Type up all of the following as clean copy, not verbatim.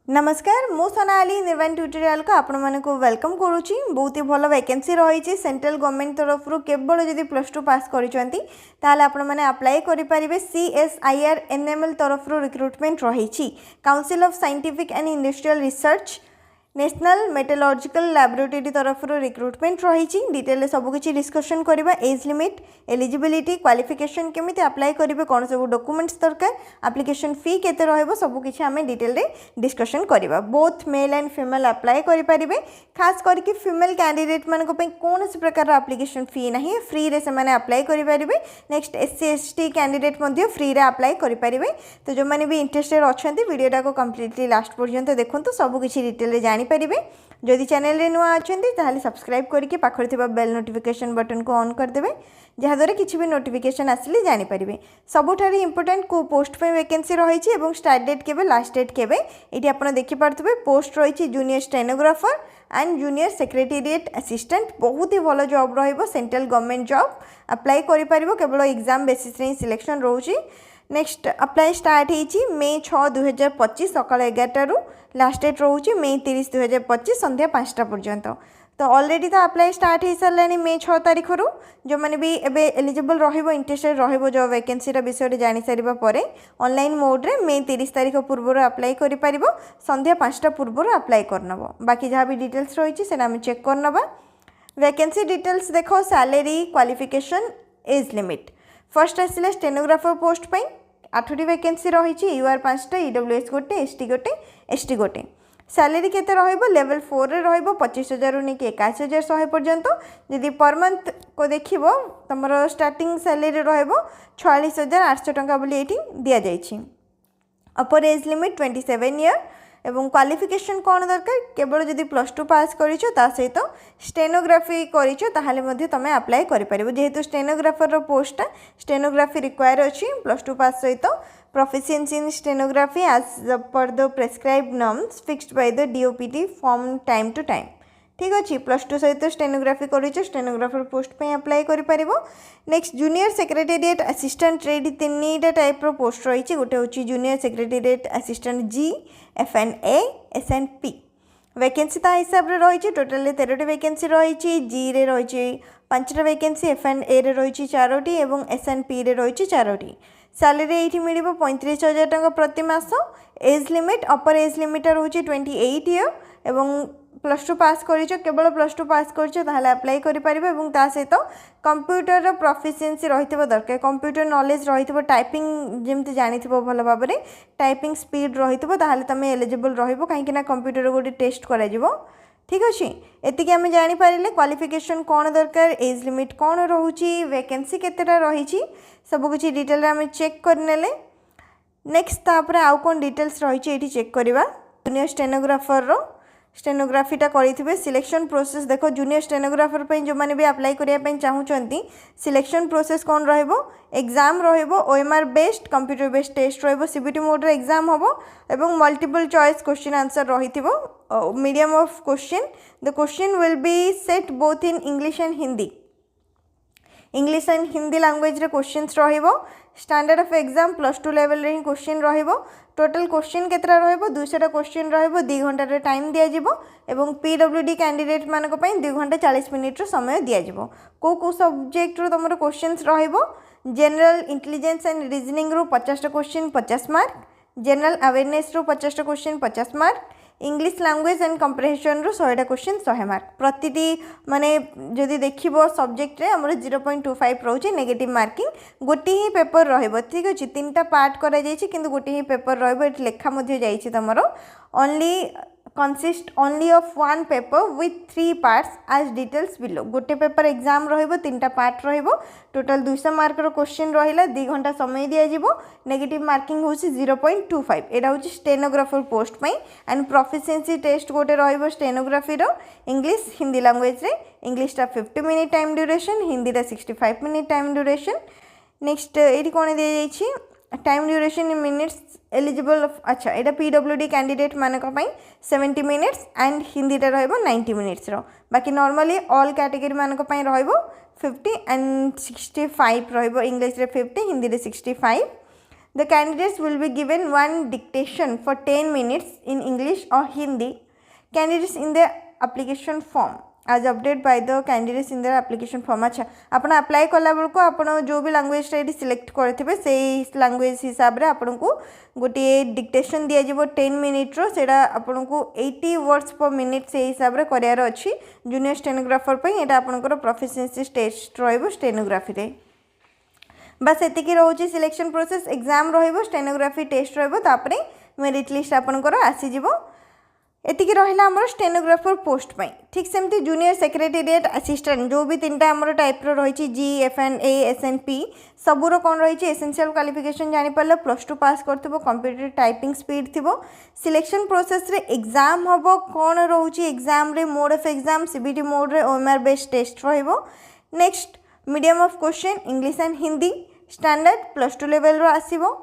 नमस्कार मु सोनाली निर्वाण ट्यूटोरियल को आपण मानक वेलकम करुच्ची। बहुत ही भल वैकेंसी रही सेंट्रल गवर्नमेंट तरफ केवल जदि +2 पास करते आपण मैंने अप्लाई करेंगे। CSIR NML तरफ रिक्रुटमेंट रही council of scientific and industrial research national metallurgical laboratory तरफ रिक्रुटमेंट रही डिटेल सबकि डिस्कशन करवा। एज लिमिट एलिजिबिलिटी क्वालिफिकेशन केमी अप्लाई करेंगे कौन सब डॉक्यूमेंट्स दरकार एप्लिकेशन फी केते रहइबो सबकि आम डिटेल डिस्कशन करवा। Both male and female apply करेंगे। खास करके फीमेल कैंडिडेट मान कौन प्रकार एप्लिकेशन फी ना फ्री रे से अप्लाई करेंगे। Next SC ST candidate free रे अप्लाई करेंगे। तो जो मैंने भी इंटरेस्टेड अच्छा वीडियोटा को कम्प्लीटली लास्ट पर्यंत देखो सबकि डिटेल जानी पारिबे। जदि चैनल रे नुआ अछंती ताहाले सब्सक्राइब करके पाखर थिबा बेल नोटिफिकेशन बटन को ऑन कर देबे जहा द्वारा किछि भी नोटिफिकेशन आसिले जानि पारिबे। सबुठारे इंपोर्टेंट को पोस्ट पे वैकेंसी रही छि एवं स्टार्ट डेट केबे लास्ट डेट केबे एठी आपण देखि पारथबे। पोस्ट रही छि junior stenographer and junior secretariat assistant. बहुत ही भलो जॉब रहिबो सेंट्रल गवर्नमेंट जॉब अप्लाई करि पारिबो केवल एग्जाम बेसिस रे सिलेक्शन रहउछि। नेक्स्ट अप्लाई स्टार्ट होती मे 6 2025 सकाल 11 रु लास्ट डेट रोचे मे 30 2025 संध्या 5टा पर्यंत। तो ऑलरेडी तो अप्लाई स्टार्ट हो सारे मे 6 तारीख रु जो मैंने भी एबे एलिजिबल रहिबो इंटरेस्टेड रहिबो जो वैकेंसी विषय जानि सारिबा परे ऑनलाइन मोड रे मे 30 तारीख पूर्व अप्लाई करि परिबो संध्या 5टा पूर्व अप्लाई करनबो। बाकी जहाँ भी डिटेल्स रही सेना हम चेक करनबा। वैकेंसी डिटेल्स देखो salary qualification age limit. First आसिला स्टेनोग्राफर पोस्ट पे 8टी वैकेंसी रही UR 5टा EWS गोटे ST गोटे ST गोटे। सैलरी केते रहइबो लेवल 4 रे रहइबो 25,000 रु 81,100 पर्यंत। यदि पर मंथ को देखिबो तमरो स्टार्टिंग सैलरी रहइबो 46,800 टंका बोली एठी दिया जाइछि। अपर एज लिमिट 27 ईयर एवं क्वालिफिकेशन कौन दरकार केवल जदि +2 पास करिछो ता सहित स्टेनोग्राफी करिछो ताहाले मध्ये तमे अप्लाई करि परिबो। जेहेतु स्टेनोग्राफर रो पोस्ट स्टेनोग्राफी रिक्वायर अछि +2 पास सहित proficiency in stenography as per the prescribed norms fixed by the DOPT from time to time। ठीक अच्छे +2 सहित स्टेनोग्राफी करिछो स्टेनोग्राफर पोस्ट पे अप्लाई करि परिबो। Next junior secretariat assistant trade 3टा टाइप रो पोस्ट रही गोटे होची junior secretariat assistant G FNA SNP। Vacancy ता हिसाब रे रही टोटल 13टी वैकेंसी रही G रे रही 5टा वैकेंसी FNA रे रही 4टी एवं SNP रे रही 4टी। सैलरी ये मिल 35,000 टंका प्रति मास। Age limit upper age limit रोचे 28 ईयर एवं +2 पास करिछो केवल +2 पास करिछो ताहाले अप्लाई करि परिबो एवं ता सहित कंप्यूटर प्रोफिशिएंसी रहितबो दरकार। कंप्यूटर नॉलेज रहितबो टाइपिंग जेमति जानिथिबो भलो भाबरे टाइपिंग स्पीड रहितबो ताहाले तमे एलिजिबल रहिबो काहे कि ना कंप्यूटर गोटे टेस्ट करा जिवो। ठीक अच्छे एतिक आम जानीपारे क्वालिफिकेशन कौन दरकार एज लिमिट कौन रोची वैकेंसी केतेटा रही सबकि डिटेल आम चेक करने। नेक्स्ट तापर आउ कौन डिटेल्स रही चेक करवा। जूनियर स्टेनोग्राफर रो स्टेनोग्राफीटा करेंगे। सिलेक्शन प्रोसेस देखो जूनियर स्टेनोग्राफर पे जो मैंने भी अप्लाई करने चाहूँगी सिलेक्शन प्रोसेस कौन रहिबो एग्जाम रहिबो OMR based computer based test रहिबो CBT मोड रे एग्जाम होबो एवं मल्टीपल चॉइस क्वेश्चन आंसर रहिथिबो medium of question. The question will be set both in English and Hindi. English and Hindi language रे क्वेश्चंस रहिबो। स्टैंडर्ड ऑफ एग्जाम +2 लेवल रे question रहिबो। Total question केतरा रहिबो 200टा क्वेश्चन रहिबो 2 घंटा रे टाइम दिया जिवो एवं PWD कैंडिडेट मानको पई 2 घंटा 40 मिनिट रो समय दिया जिवो। को सब्जेक्ट रो तमरो क्वेश्चंस रहिबो जनरल इंटेलिजेंस एंड रीजनिंग रो 50टा क्वेश्चन 50 मार्क। जनरल अवेयरनेस रो 50टा question 50 mark. English language and comprehension रो 100टा क्वेश्चन 100 मार्क। प्रतिटी माने जदि देखिबो सब्जेक्ट रे हमर 0.25 रहउची नेगेटिव मार्किंग गोटी ही पेपर रहइबो। ठीक अछि 3टा पार्ट करा जायछि किंतु गोटी ही पेपर रहइबो एट लेखा मध्ये जायछि तमरो only consist only of one paper with 3 parts as details below। गोटे पेपर एग्जाम रहिबो 3टा पार्ट रहिबो टोटल 200 मार्क रो क्वेश्चन रहिला 2 घंटा समय दिया जिवो। नेगेटिव मार्किंग होछि 0.25। एटा होछि स्टेनोग्राफर पोस्ट पई एंड प्रोफिशिएंसी टेस्ट गोटे रहिबो स्टेनोग्राफी रो इंग्लिश हिंदी लैंग्वेज रे इंग्लिश टा 50 मिनिट टाइम ड्यूरेशन हिंदी टा 65 मिनिट टाइम ड्यूरेशन। नेक्स्ट एटी कोन दिया जायछि time duration in minutes eligible अच्छा एटा PWD कैंडिडेट मानक पई 70 मिनिट्स एंड हिंदी टा रहइबो 90 मिनिट्स रो। बाकी नॉर्मली ऑल कैटेगरी मानक पई रहइबो 50 एंड 65 रहइबो इंग्लिश रे 50 हिंदी रे 65। The candidates will be given one dictation for 10 minutes in English or Hindi. Candidates in the application form as updated by the candidates in their application form. अच्छा आपण apply कला बेलको आपण जो भी लैंग्वेज रे select करथिबे सेही लैंग्वेज हिसाब रे आपण को गोटे डिक्टेशन दिया जिवो 10 मिनिट रो सेडा आपण को 80 वर्ड्स पर मिनिट से हिसाब रे करियार अछि जूनियर स्टेनोग्राफर पई एटा आपण को प्रोफिशिएंसी टेस्ट रहइबो स्टेनोग्राफी रे बस एतिकी रोची सिलेक्शन प्रोसेस एग्जाम रहइबो स्टेनोग्राफी टेस्ट रहइबो तापरे मेरिट लिस्ट आपण को आसी जिवो एतिकी रहिला हमर स्टेनोग्राफर पोस्ट पई ठीक सेमती जूनियर सेक्रेटेरिएट असिस्टेंट जो भी तीनटा हमर टाइप रो रहिछि G F N A S N P सबुरो कोन रहिछि एसेंशियल क्वालिफिकेशन जानि परले +2 पास करथिबो कंप्यूटर टाइपिंग स्पीड थिबो सिलेक्शन प्रोसेस रे एग्जाम हबो कोन रहउछि एग्जाम रे mode of exam CBT mode रे ओएमआर बेस्ड टेस्ट रहइबो next medium of question English and Hindi standard +2 level रो आसीबो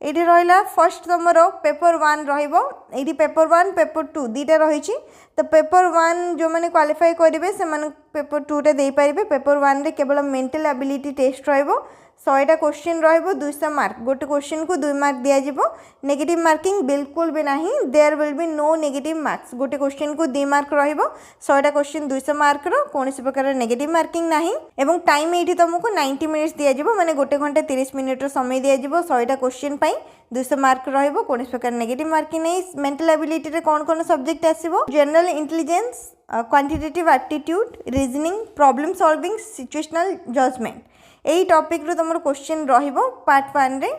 एठी रहिला फर्स्ट तमर पेपर 1 रहिबो एठी पेपर 1 पेपर 2 दीटा रहिछि तो पेपर 1 जो माने क्वालिफाई करिवे से माने पेपर 2 रे देई परिबे पेपर 1 रे केवल मेंटल एबिलिटी टेस्ट रहिबो 100टा क्वेश्चन रहिबो 200 मार्क गोटे क्वेश्चन को 2 मार्क दिया जिवो नेगेटिव मार्किंग बिल्कुल भी नाही there will be no negative marks गोटे क्वेश्चन को 2 मार्क रहिबो 100टा क्वेश्चन 200 मार्क रो कोनसी प्रकार नेगेटिव मार्किंग नाही एवं टाइम एठी तुमको 90 मिनिट्स दिया जिवो माने गोटे घंटा 30 मिनिट रो समय दिया जिवो 100टा क्वेश्चन पई 200 मार्क रहिबो कोनसी प्रकार नेगेटिव मार्किंग नाही मेंटल एबिलिटी रे कोन कोन सब्जेक्ट आसीबो general intelligence quantitative aptitude reasoning problem solving situational judgement यही टॉपिक रो तुम क्वेश्चन रहिबो पार्ट 1 रे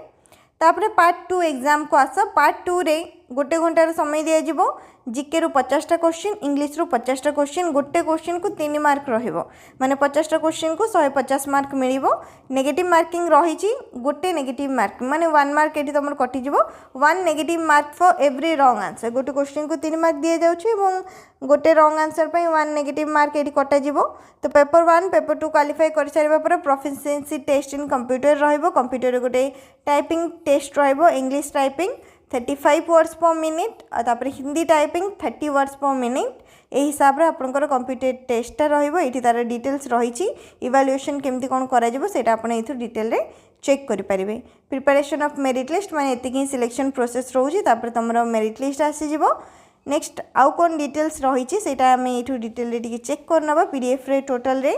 तापरे पार्ट 2 एग्जाम को आस पार्ट 2 रे गोटे घंटार समय दिया जिवो जीके रो 50टा क्वेश्चन इंग्लिश रो 50टा क्वेश्चन गोटे क्वेश्चन को 3 मार्क रहिबो माने 50टा क्वेश्चन को 150 मार्क मिलिबो नेगेटिव मार्किंग रहिछि गोटे नेगेटिव मार्क माने 1 मार्क एठी तमर कटि जिवो 1 negative mark for every wrong answer गोटे क्वेश्चन को 3 मार्क दिया जाउछि एवं गोटे रॉन्ग आंसर पई 1 नेगेटिव मार्क एठी कटा जिवो तो पेपर 1 पेपर 2 क्वालिफाई कर सारिबा पर प्रोफिशिएंसी टेस्ट इन कंप्यूटर रहिबो कंप्यूटर गोटे टाइपिंग टेस्ट रहिबो English typing 35 words per minute तापर Hindi typing 30 words per minute ए हिसाब रे आपनकर कंप्यूटर टेस्टटा रहिबो एठी तार डिटेल्स रहिछि इवैल्यूएशन केमती कोन करा जिवो सेटा आपण एथु डिटेल रे चेक करि परिबे प्रिपरेशन ऑफ मेरिट लिस्ट माने एतिकी सिलेक्शन प्रोसेस रहउछि तापर तमरो मेरिट लिस्ट आसी जिवो नेक्स्ट आउ कोन डिटेल्स रहिछि सेटा हम एथु डिटेल रे टिके चेक करनबा पीडीएफ रे टोटल रे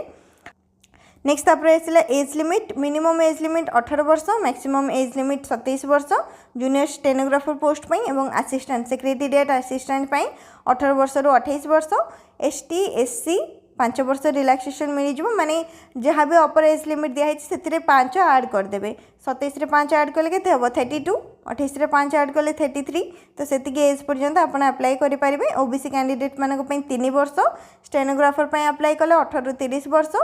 नेक्स्ट तापर आसिला age limit minimum age limit 18 वर्ष मैक्सिमम एज लिमिट 27 वर्ष जूनियर स्टेनोग्राफर पोस्ट पई एवं असिस्टेंट सेक्रेटेरिएट असिस्टेंट पई 18 वर्ष रु 28 वर्ष एसटी एससी 5 वर्ष रिलैक्सेशन मिल जिवो माने जहाँ भी अपर एज लिमिट दिया है से 5 ऐड कर देबे 27 रे 5 ऐड कले केते हबो 32 28 रे 5 ऐड कले 33 तो सेतिके एज पर्यंत आपण अप्लाई करि परिबे ओबीसी कैंडिडेट मानक पई 3 वर्ष स्टेनोग्राफर पई अप्लाई कले 18 रु 30 वर्ष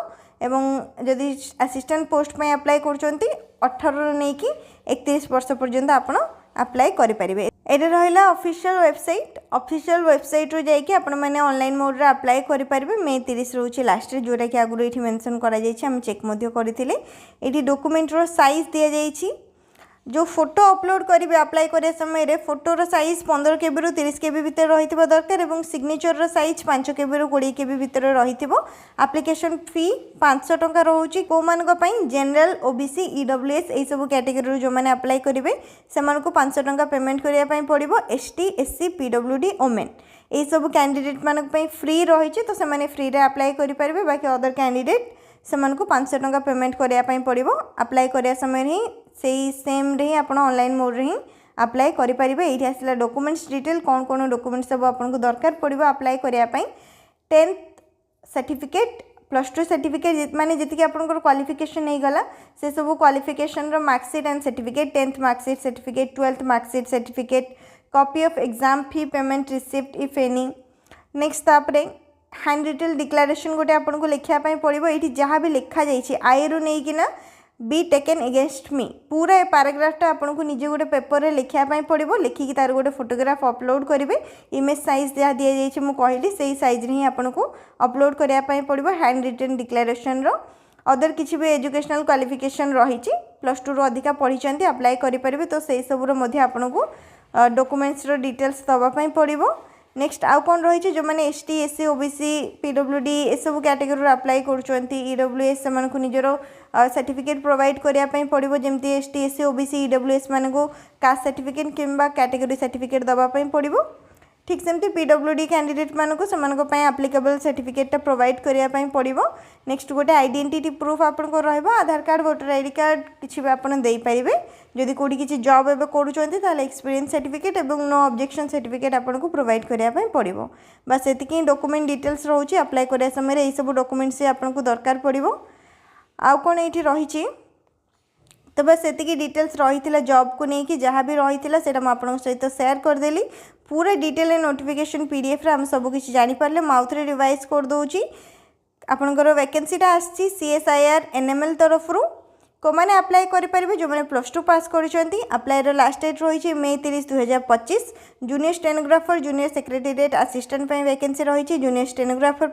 एवं जदि असिस्टेंट पोस्ट पई अप्लाई करचंती 18 रु नै कि 31 वर्ष पर्यंत आपण अप्लाई करि परिबे एटा रहिला ऑफिशियल वेबसाइट रो जाई कि आपण माने ऑनलाइन मोड रे अप्लाई करि परिबे मे 30 रहउची लास्ट रे जोटा कि आगुरो एठी मेंशन करा जाई छी हम चेक मध्य करिथिले एठी डॉक्यूमेंट रो साइज दिया जाई छी जो फोटो अपलोड करेंगे अप्लाई करे समय रे फोटोर साइज 15 केबी रु 30 केबी भितर रहिथिबा दरकार एवं सिग्नेचर रो साइज 5 केबी रु 20 केबी भितर रहिथिबो एप्लिकेशन फी 500 टंका रहउची को मानको पई जनरल ओबीसी ईडब्ल्यूएस ए सब कैटेगरी जो माने अप्लाई करिवे से मानको 500 टंका पेमेंट करिया पई पड़िबो एसटी एससी पीडब्ल्यूडी ओमेन ए सब कैंडिडेट मानको पई फ्री रहिची तो से माने फ्री रे अप्लाई करि परिबे बाकी अदर कैंडिडेट से मानको 500 टंका पेमेंट करिया पई पड़िबो अप्लाई करिया समय ही सेही सेम रे आपण ऑनलाइन मोड रे ही अप्लाई करि परिबे एठी आसिला डॉक्यूमेंट्स डिटेल कोन कोन डॉक्यूमेंट्स सब आपन को दरकार पड़िबो अप्लाई करिया पई 10th सर्टिफिकेट +2 सर्टिफिकेट माने जति आपन को क्वालिफिकेशन नै गला से सब क्वालिफिकेशन रो marksheet and certificate 10th marksheet certificate 12th marksheet certificate copy of exam fee payment receipt if any next तापरे हैंड रिटन डिक्लेरेशन गोटे आपन को लिखिया पई पड़िबो एठी जहाँ भी लिखा जाई छी आई रो नै कि ना बी टेकन अगेंस्ट मी पूरा ए पैराग्राफटा आपन को निजे गोटे पेपर रे लिखिया पई पड़िबो लिखि कि तार गोटे फोटोग्राफ अपलोड करिवे इमेज साइज जहाँ दिया जाई छी मु कहली सेही साइज रे ही आपन को अपलोड करिया पई पड़िबो हैंड रिटन डिक्लेरेशन रो अदर किछि भी एजुकेशनल क्वालिफिकेशन रही +2 रो अधिका पढ़ी अप्लाई करि परिबे तो सेही सब रो मध्ये आपन को डॉक्यूमेंट्स रो डिटेल्स दबा पई पड़िबो नेक्स्ट आउ कौन रही जो मैंने S T S C OBC PWD ए सब कैटेगरी अप्लाई कर ईडब्ल्यूएस से निजर सर्टिफिकेट प्रोवाइड करने पड़ो जमी S T S C OBC EWS मान को कास्ट सर्टिफिकेट किंबा कैटेगरी सर्टिफिकेट दवाई पड़ो ठीक सेमती पीडब्ल्यूडी कैंडिडेट मानक से आप्लिकेबल सर्टिफिकेट प्रोवाइड करने पड़ो नेक्स्ट गोटे आइडेंटिटी प्रूफ आपको आधार कार्ड वोटर आईडी कार्ड किसी भी आपड़ देपारे जदि कौटी किसी जॉब एवं करें एक्सपीरियंस सर्टिफिकेट और नो ऑब्जेक्शन सर्टिफिकेट आपको प्रोवाइड करने पड़ो बस ये डॉक्यूमेंट डिटेल्स रोचे अप्लाई करने समय यही सब डॉक्यूमेंट्स आपको दरकार पड़ो आउ कौन ये रही तो बस ये डिटेल्स रही जॉब को लेकिन जहाँ भी रही है मुझे सहित शेयर करदेली पूरा डिटेल नोटिफिकेशन पीडीएफ रे हम सब किसी जानीपारे मुझे रिवाइज करदे आपंकर वैकेंसीटा आसी CSIR NML तरफ को मैंने अप्लाई करेंगे जो मैंने +2 पास करी अप्लाई लास्ट डेट रही May 30, 2025 junior stenographer junior secretariat assistant vacancy रही जूनियर स्टेनोग्राफर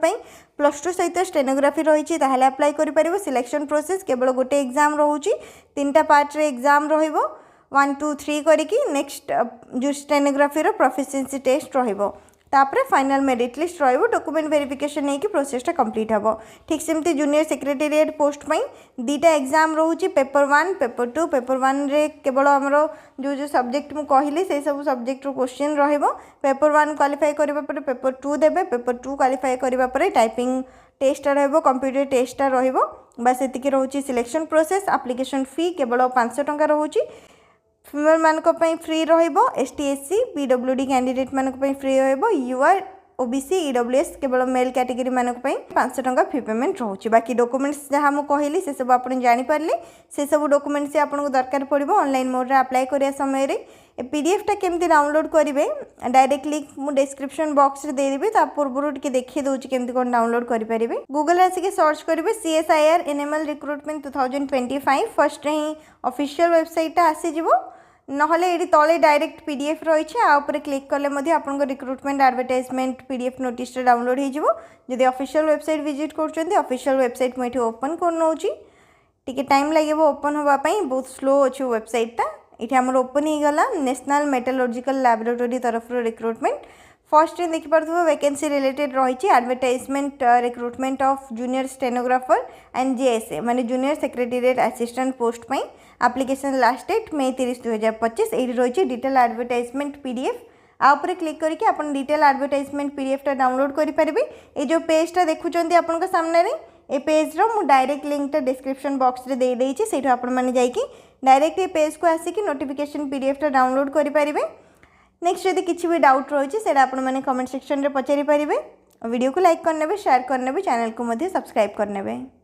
+2 सहित स्टेनोग्राफी रही अप्लाई करेंगे सिलेक्शन प्रोसेस केवल गोटे एग्जाम रोचे 3टा पार्ट रे एग्जाम रहिबो 1 2 3 करिकी नेक्स्ट जो स्टेनोग्राफी रो प्रोफिशिएंसी टेस्ट रहिबो तापर फाइनल मेरिट लिस्ट रहिबो डॉक्यूमेंट वेरिफिकेशन नहीं कि प्रोसेसटा कंप्लीट हेबो ठीक सेमती जूनियर सेक्रेटेरिएट पोस्ट पई 2टा एग्जाम रोचे पेपर 1 पेपर 2 पेपर 1 रे केवल हमरो जो सब्जेक्ट मु कहली से सब सब्जेक्ट रो क्वेश्चन रहिबो पेपर 1 क्वालिफाई करबा पर पेपर 2 देबे पेपर 2 क्वालिफाई करबा पर टाइपिंग टेस्ट रहिबो कंप्यूटर टेस्ट रहिबो बस एतिकी रोची सिलेक्शन प्रोसेस एप्लिकेशन फी केवल 500 टंका रोची फीमेल मानक फ्री रहिबो ST/SC पीडब्ल्यूडी कैंडिडेट मानक फ्री रहिबो यूआर ओबीसी ईडब्ल्यूएस केवल मेल कैटेगरी मानक 500 टंका फी पेमेंट रोचे बाकी डॉक्यूमेंट्स जहाँ मुझे कहली से सब आप जानीपारे से सब डॉक्यूमेंट्स आपको दरकार पड़ो ऑनलाइन मोड रे अप्लाई करिया समय रे पीडीएफटा केमती डाउनलोड करेंगे डायरेक्ट लिंक मुझे डिस्क्रिप्शन बॉक्स रे दे देबी ता पूर्व टिके देखि दउची केमती कोन डाउनलोड करि परिबे गूगल आसिके सर्च करेंगे CSIR NML recruitment 2025 first ray ही ऑफिशियल वेबसाइट आसी जिवो नहले ये तले डायरेक्ट पीडीएफ रही है क्लिक कले आपन recruitment advertisement PDF notice download हो जदि ऑफिशियल वेबसाइट विजिट कर ऑफिशियल वेबसाइट मुझे ओपन कर नौची टिके टाइम लगे ओपन होगापाई बहुत स्लो अच्छे वेबसाइटा ये आमर ओपन हो गला नेशनल मेटालर्जिकल लैबोरेटरी तरफ रिक्रुटमेंट फर्स्ट रे देखि पारथबो वैकेंसी रिलेटेड रही advertisement recruitment of junior stenographer and JSA माने जूनियर सेक्रेटेरिएट असिस्टेंट पोस्ट पई एप्लिकेशन लास्ट डेट May 30, 2025 ये रही डिटेल एडवर्टाइजमेंट पीडीएफ आउपर क्लिक करके अपन डिटेल एडवर्टाइजमेंट पीडीएफटा डाउनलोड करि परिबे ए जो पेजटा देखुचंती आपन का सामने रे ए पेज रो मु डायरेक्ट लिंकटा डिस्क्रिप्शन बॉक्स रे दे देइछि सेठो आपन माने जाईकी डायरेक्ट ए पेज को आसी कि नोटिफिकेशन पीडीएफटा डाउनलोड करि परिबे नेक्स्ट यदि किसी भी डाउट रही है आपने मैंने कमेंट सेक्शन में पचारि पारे वीडियो को लाइक करने शेयर करने चैनल को सब्सक्राइब करने।